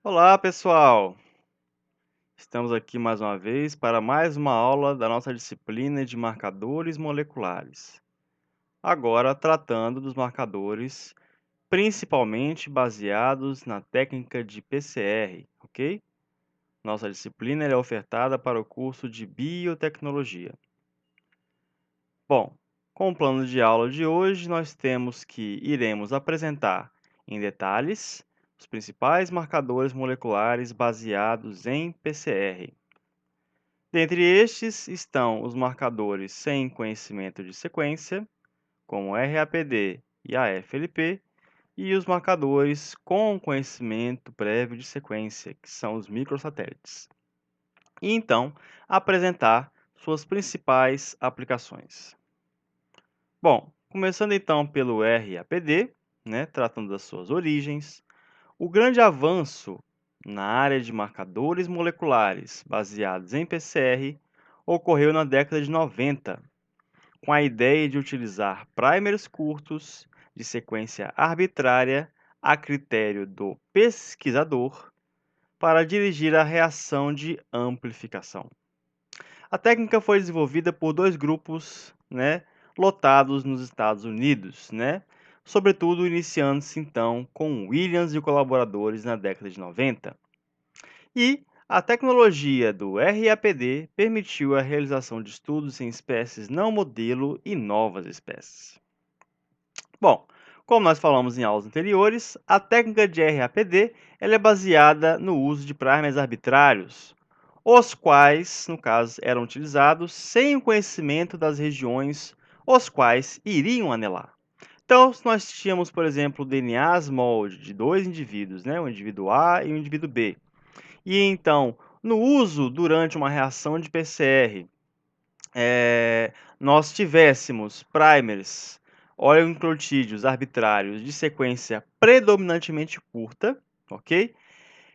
Olá, pessoal! Estamos aqui mais uma vez para mais uma aula da nossa disciplina de marcadores moleculares. Agora tratando dos marcadores principalmente baseados na técnica de PCR, ok? Nossa disciplina é ofertada para o curso de Biotecnologia. Bom, com o plano de aula de hoje, nós temos que iremos apresentar em detalhes os principais marcadores moleculares baseados em PCR. Dentre estes estão os marcadores sem conhecimento de sequência, como RAPD e AFLP, e os marcadores com conhecimento prévio de sequência, que são os microsatélites. E então, apresentar suas principais aplicações. Bom, começando então pelo RAPD, tratando das suas origens, o grande avanço na área de marcadores moleculares baseados em PCR ocorreu na década de 90, com a ideia de utilizar primers curtos de sequência arbitrária a critério do pesquisador para dirigir a reação de amplificação. A técnica foi desenvolvida por dois grupos, lotados nos Estados Unidos, sobretudo iniciando-se então com Williams e colaboradores na década de 90. E a tecnologia do RAPD permitiu a realização de estudos em espécies não modelo e novas espécies. Bom, como nós falamos em aulas anteriores, a técnica de RAPD ela é baseada no uso de primers arbitrários, os quais, no caso, eram utilizados sem o conhecimento das regiões os quais iriam anelar. Então, se nós tínhamos, por exemplo, DNAs molde de dois indivíduos, o indivíduo A e o indivíduo B, e então, no uso durante uma reação de PCR, nós tivéssemos primers oligonucleotídeos arbitrários de sequência predominantemente curta, ok?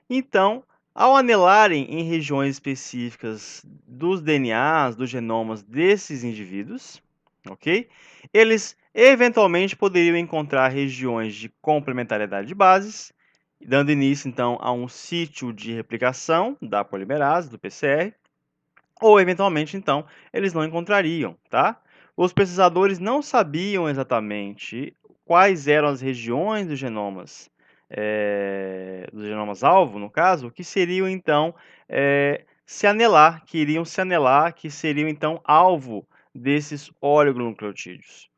Então, ao anelarem em regiões específicas dos DNAs, dos genomas desses indivíduos, ok? Eles eventualmente poderiam encontrar regiões de complementariedade de bases, dando início então a um sítio de replicação da polimerase, do PCR, ou eventualmente então eles não encontrariam, tá? Os pesquisadores não sabiam exatamente quais eram as regiões dos genomas alvo, no caso, que seriam então se anelar, que seriam então alvo desses oligonucleotídeos.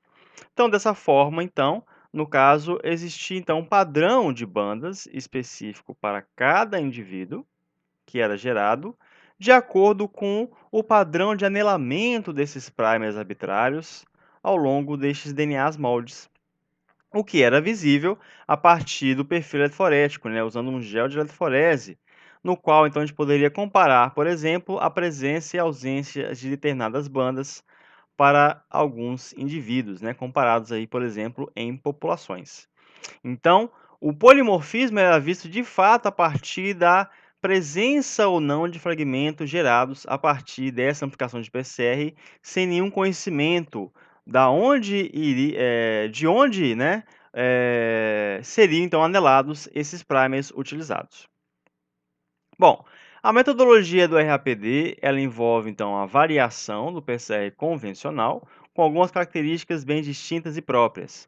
Então, dessa forma, então, no caso, existia então um padrão de bandas específico para cada indivíduo que era gerado, de acordo com o padrão de anelamento desses primers arbitrários ao longo destes DNAs moldes, o que era visível a partir do perfil eletroforético, usando um gel de eletroforese, no qual então a gente poderia comparar, por exemplo, a presença e ausência de determinadas bandas para alguns indivíduos, comparados aí, por exemplo, em populações. Então, o polimorfismo era visto de fato a partir da presença ou não de fragmentos gerados a partir dessa amplificação de PCR, sem nenhum conhecimento de onde seriam então anelados esses primers utilizados. Bom, a metodologia do RAPD ela envolve então a variação do PCR convencional com algumas características bem distintas e próprias.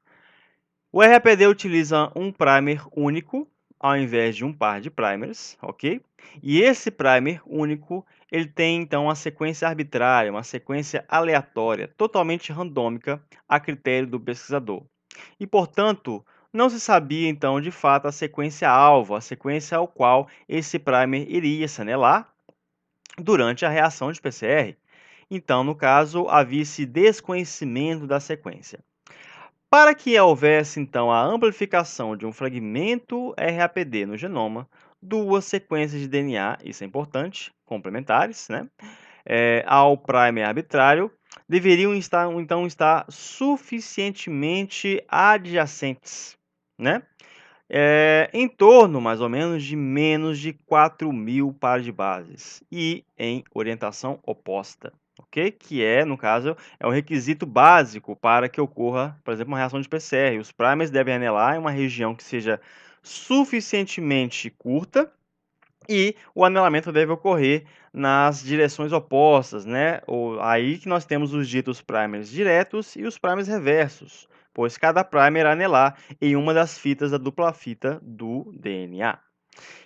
O RAPD utiliza um primer único ao invés de um par de primers, ok? E esse primer único ele tem então uma sequência arbitrária, uma sequência aleatória, totalmente randômica a critério do pesquisador. E, portanto, não se sabia então de fato a sequência alvo, a sequência ao qual esse primer iria se anelar durante a reação de PCR. Então, no caso, havia esse desconhecimento da sequência. Para que houvesse, então, a amplificação de um fragmento RAPD no genoma, duas sequências de DNA, isso é importante, complementares, ao primer arbitrário, deveriam então estar suficientemente adjacentes, em torno, mais ou menos, de menos de 4.000 pares de bases e em orientação oposta, ok? Que é, no caso, é um requisito básico para que ocorra, por exemplo, uma reação de PCR. Os primers devem anelar em uma região que seja suficientemente curta, E o anelamento deve ocorrer nas direções opostas, né? Ou aí que nós temos os ditos primers diretos e os primers reversos, pois cada primer irá anelar em uma das fitas da dupla fita do DNA.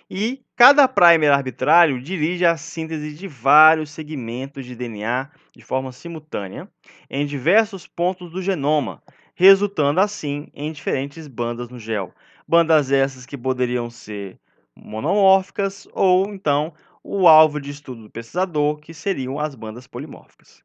E cada primer arbitrário dirige a síntese de vários segmentos de DNA de forma simultânea em diversos pontos do genoma, resultando assim em diferentes bandas no gel. Bandas essas que poderiam ser monomórficas ou então o alvo de estudo do pesquisador, que seriam as bandas polimórficas.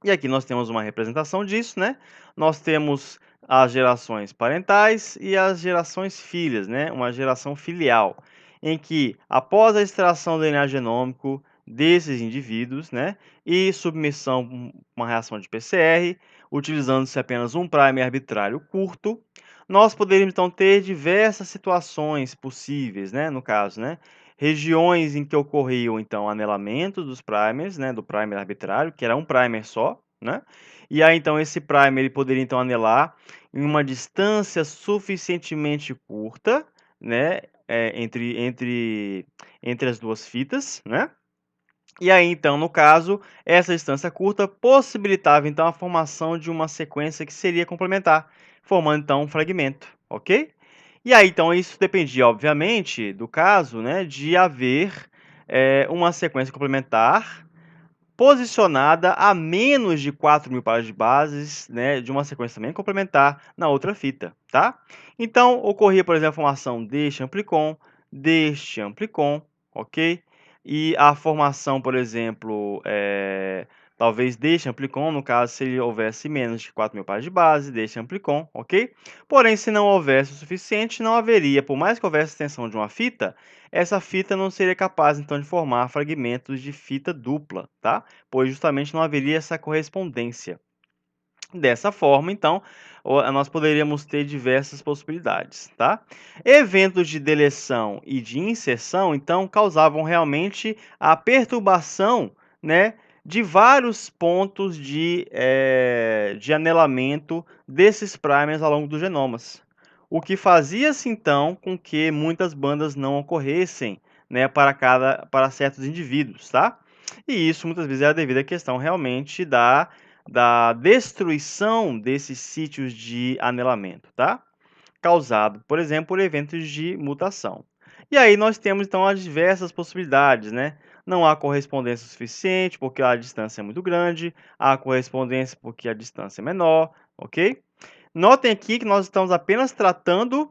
E aqui nós temos uma representação disso, né? Nós temos as gerações parentais e as gerações filhas, né? Uma geração filial, em que após a extração do DNA genômico desses indivíduos, né, e submissão a uma reação de PCR, utilizando-se apenas um primer arbitrário curto, nós poderíamos então ter diversas situações possíveis, né, no caso, né? Regiões em que ocorriam então anelamento dos primers, né, do primer arbitrário, que era um primer só, né? E aí então esse primer ele poderia então anelar em uma distância suficientemente curta, né, entre as duas fitas, né? E aí então, no caso, essa distância curta possibilitava então a formação de uma sequência que seria complementar, formando então um fragmento, ok? E aí então isso dependia, obviamente, do caso, né, de haver uma sequência complementar posicionada a menos de 4.000 pares de bases, né, de uma sequência também complementar na outra fita, tá? Então, ocorria, por exemplo, a formação deste amplicon, ok? E a formação, por exemplo, talvez deste amplicon, no caso, se ele houvesse menos de 4.000 pares de base, deste amplicon, ok? Porém, se não houvesse o suficiente, não haveria, por mais que houvesse extensão de uma fita, essa fita não seria capaz, então, de formar fragmentos de fita dupla, tá? Pois justamente não haveria essa correspondência. Dessa forma, então, nós poderíamos ter diversas possibilidades, tá? Eventos de deleção e de inserção, então, causavam realmente a perturbação, né, de vários pontos de anelamento desses primers ao longo dos genomas. O que fazia-se, então, com que muitas bandas não ocorressem, né, para certos indivíduos, tá? E isso muitas vezes era devido à questão realmente da destruição desses sítios de anelamento, tá? Causado, por exemplo, por eventos de mutação. E aí nós temos então as diversas possibilidades, né? Não há correspondência suficiente porque a distância é muito grande, há correspondência porque a distância é menor, ok? Notem aqui que nós estamos apenas tratando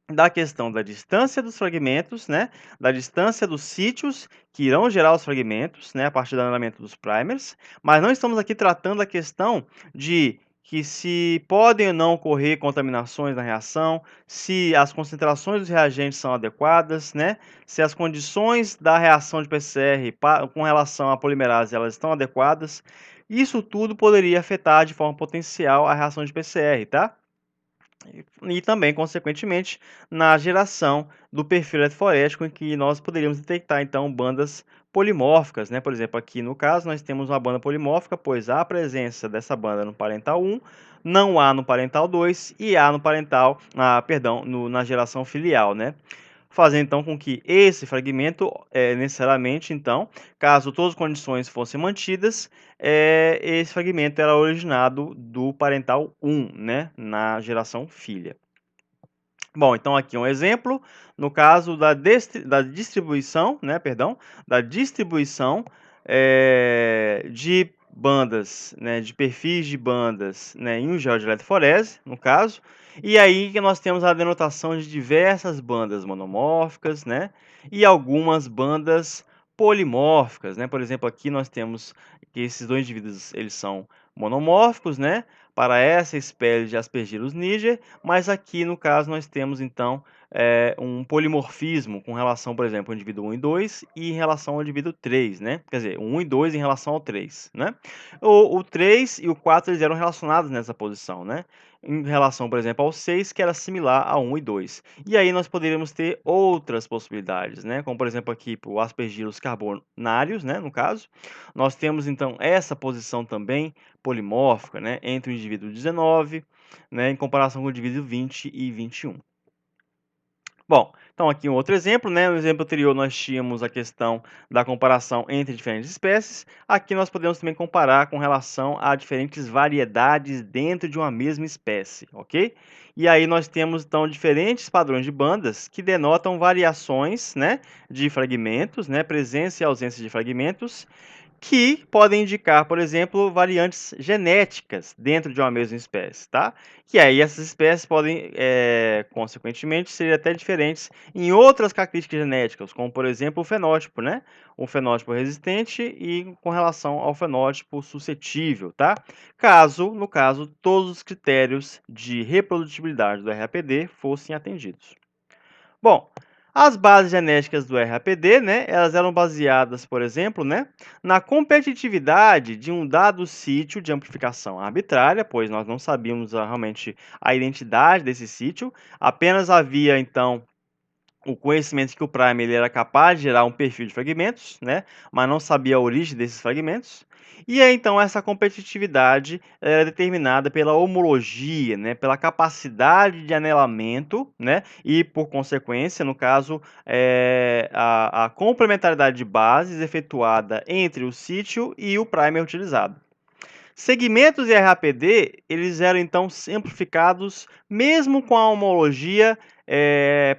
da questão da distância dos fragmentos, né, da distância dos sítios que irão gerar os fragmentos, né, a partir do anelamento dos primers, mas não estamos aqui tratando a questão de que se podem ou não ocorrer contaminações na reação, se as concentrações dos reagentes são adequadas, né, se as condições da reação de PCR com relação à polimerase elas estão adequadas. Isso tudo poderia afetar de forma potencial a reação de PCR, tá? E também, consequentemente, na geração do perfil eletroforético, em que nós poderíamos detectar, então, bandas polimórficas, né? Por exemplo, aqui no caso, nós temos uma banda polimórfica, pois há a presença dessa banda no parental 1, não há no parental 2 e há no parental, na geração filial, né? Fazendo então com que esse fragmento, necessariamente, então, caso todas as condições fossem mantidas, esse fragmento era originado do parental 1, né, na geração filha. Bom, então aqui um exemplo, no caso da distribuição, né, perdão, da distribuição de bandas, né, de perfis de bandas, né, em um gel de eletroforese, no caso, e aí que nós temos a denotação de diversas bandas monomórficas, né, e algumas bandas polimórficas, né, por exemplo, aqui nós temos que esses dois indivíduos, eles são monomórficos, né, para essa espécie de Aspergillus niger, mas aqui no caso nós temos então um polimorfismo com relação, por exemplo, ao indivíduo 1 e 2 e em relação ao indivíduo 3, né? Quer dizer, o 1 e 2 em relação ao 3, né? O 3 e o 4 eles eram relacionados nessa posição, né? Em relação, por exemplo, ao 6, que era similar a 1 e 2. E aí nós poderíamos ter outras possibilidades, né? Como, por exemplo, aqui para o Aspergillus carbonários, né? No caso, nós temos então essa posição também polimórfica, né? Entre o indivíduo 19, né? Em comparação com o indivíduo 20 e 21. Bom, Então, aqui um outro exemplo, né? No exemplo anterior, nós tínhamos a questão da comparação entre diferentes espécies. Aqui nós podemos também comparar com relação a diferentes variedades dentro de uma mesma espécie, ok? E aí nós temos, então, diferentes padrões de bandas que denotam variações, né, de fragmentos, né, presença e ausência de fragmentos, que podem indicar, por exemplo, variantes genéticas dentro de uma mesma espécie, tá? Que aí essas espécies podem, consequentemente, ser até diferentes em outras características genéticas, como, por exemplo, o fenótipo, né? O fenótipo resistente e com relação ao fenótipo suscetível, tá? No caso, todos os critérios de reprodutibilidade do RAPD fossem atendidos. Bom, as bases genéticas do RAPD, né, elas eram baseadas, por exemplo, né, na competitividade de um dado sítio de amplificação arbitrária, pois nós não sabíamos realmente a identidade desse sítio, apenas havia, então, o conhecimento de que o primer ele era capaz de gerar um perfil de fragmentos, né, mas não sabia a origem desses fragmentos. E aí, então, essa competitividade era determinada pela homologia, né, pela capacidade de anelamento, né, e, por consequência, no caso, a complementaridade de bases efetuada entre o sítio e o primer utilizado. Segmentos e RAPD, eles eram então simplificados mesmo com a homologia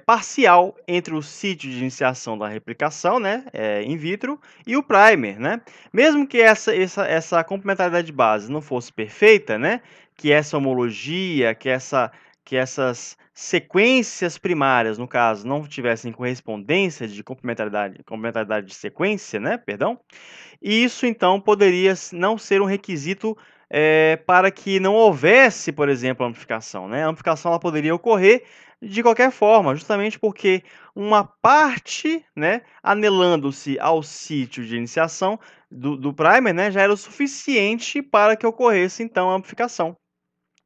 parcial entre o sítio de iniciação da replicação, né, in vitro, e o primer, né? Mesmo que essa complementaridade de base não fosse perfeita, né, que essa homologia, que essas sequências primárias, no caso, não tivessem correspondência de complementaridade de sequência, né, perdão, e isso, então, poderia não ser um requisito para que não houvesse, por exemplo, amplificação, né? A amplificação ela poderia ocorrer de qualquer forma, justamente porque uma parte, né, anelando-se ao sítio de iniciação do primer, né, já era o suficiente para que ocorresse, então, a amplificação.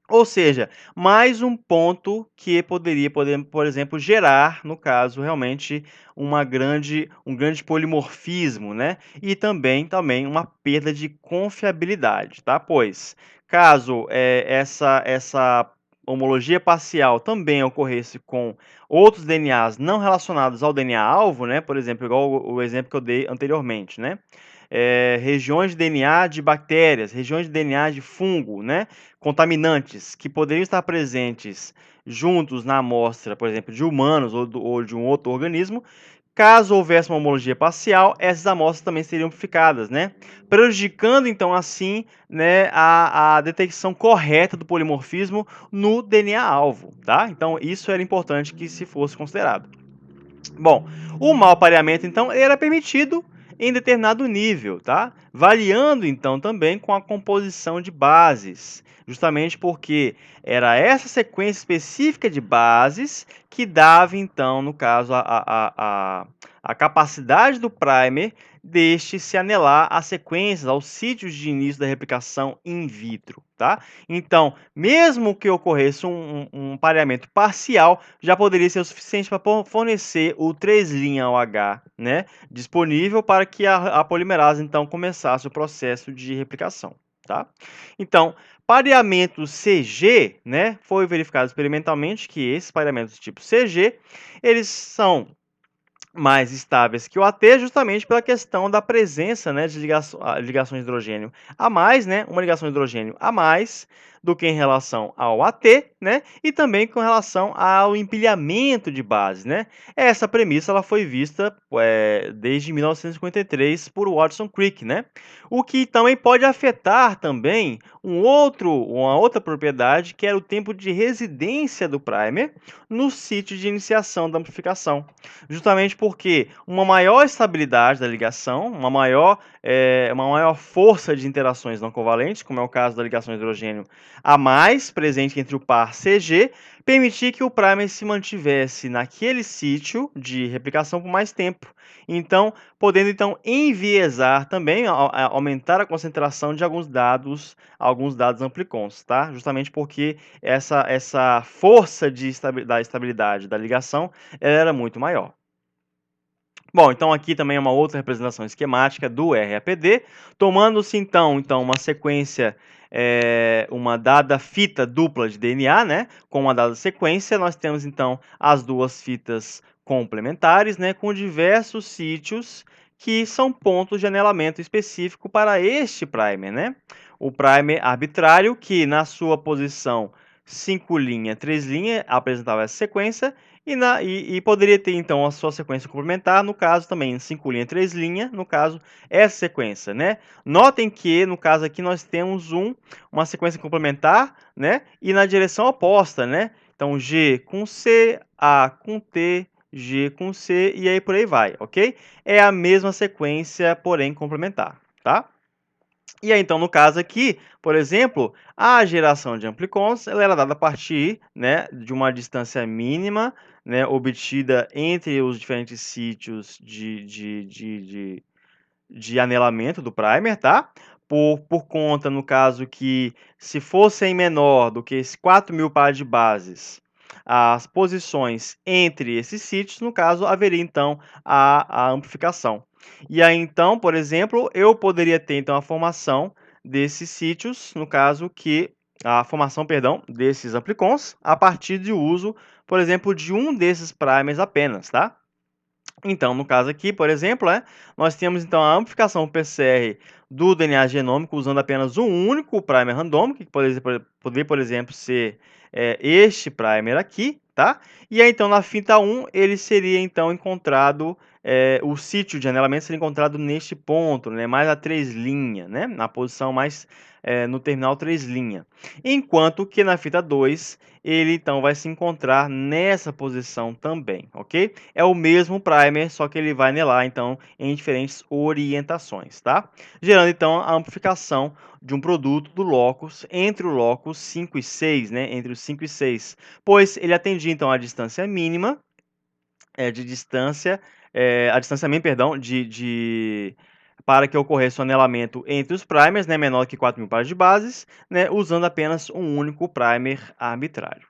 Ou seja, mais um ponto que poderia, por exemplo, gerar, no caso, realmente um grande polimorfismo, né? E também uma perda de confiabilidade, tá? Pois, caso essa homologia parcial também ocorresse com outros DNAs não relacionados ao DNA-alvo, né? Por exemplo, igual o exemplo que eu dei anteriormente, né? Regiões de DNA de bactérias, regiões de DNA de fungo, né? Contaminantes que poderiam estar presentes juntos na amostra, por exemplo, de humanos ou de um outro organismo. Caso houvesse uma homologia parcial, essas amostras também seriam amplificadas, né? Prejudicando, então, assim, né, a detecção correta do polimorfismo no DNA-alvo, tá? Então, isso era importante que se fosse considerado. Bom, o mau pareamento, então, era permitido em determinado nível, tá? Variando, então, também com a composição de bases, justamente porque era essa sequência específica de bases que dava, então, no caso, a capacidade do primer deste se anelar às sequências, aos sítios de início da replicação in vitro, tá? Então, mesmo que ocorresse um pareamento parcial, já poderia ser o suficiente para fornecer o 3' OH, né, disponível para que a polimerase, então, começasse o processo de replicação, tá? Então, pareamento CG, né, foi verificado experimentalmente que esses pareamentos tipo CG, eles são mais estáveis que o AT, justamente pela questão da presença, né, de ligações de hidrogênio a mais, né, uma ligação de hidrogênio a mais do que em relação ao AT, né, e também com relação ao empilhamento de bases, né. Essa premissa ela foi vista desde 1953 por Watson Crick, né, o que também pode afetar também uma outra propriedade, que era o tempo de residência do primer no sítio de iniciação da amplificação. Justamente porque uma maior estabilidade da ligação, uma maior força de interações não covalentes, como é o caso da ligação de hidrogênio a mais presente entre o par CG, permitir que o primer se mantivesse naquele sítio de replicação por mais tempo. Então, podendo então enviesar também, aumentar a concentração de alguns dados amplicons, tá? Justamente porque essa força da estabilidade da ligação ela era muito maior. Bom, então aqui também é uma outra representação esquemática do RAPD, tomando-se então uma sequência uma dada fita dupla de DNA, né, com uma dada sequência, nós temos então as duas fitas complementares, né, com diversos sítios que são pontos de anelamento específico para este primer, né? O primer arbitrário, que na sua posição 5', 3', apresentava essa sequência, e poderia ter então a sua sequência complementar, no caso também 5', 3', no caso, essa sequência, né? Notem que, no caso aqui, nós temos uma sequência complementar, né? E na direção oposta, né? Então, G com C, A com T, G com C, e aí por aí vai, ok? É a mesma sequência, porém complementar, tá? E aí, então, no caso aqui, por exemplo, a geração de amplicons ela era dada a partir, né, de uma distância mínima, né, obtida entre os diferentes sítios de anelamento do primer, tá? Por conta, no caso, que se fossem menor do que 4.000 pares de bases, as posições entre esses sítios, no caso, haveria, então, a amplificação. E aí, então, por exemplo, eu poderia ter, então, a formação desses sítios, no caso, a formação, perdão, desses amplicons, a partir do uso, por exemplo, de um desses primers apenas, tá? Então, no caso aqui, por exemplo, nós temos então a amplificação PCR do DNA genômico usando apenas um único primer randômico, que poderia, por exemplo, ser este primer aqui, tá? E aí, então, na fita 1, ele seria, então, encontrado, o sítio de anelamento seria encontrado neste ponto, né? Mais a 3', né? Na posição mais, no terminal 3'. Enquanto que na fita 2, ele então vai se encontrar nessa posição também, ok? É o mesmo primer, só que ele vai anelar então em diferentes orientações, tá? Gerando então a amplificação de um produto do locus entre o locus 5 e 6, né? Entre os 5 e 6, pois ele atendia então a distância mínima de distância, a distanciamento, perdão, para que ocorresse o anelamento entre os primers, né, menor que 4.000 pares de bases, né, usando apenas um único primer arbitrário.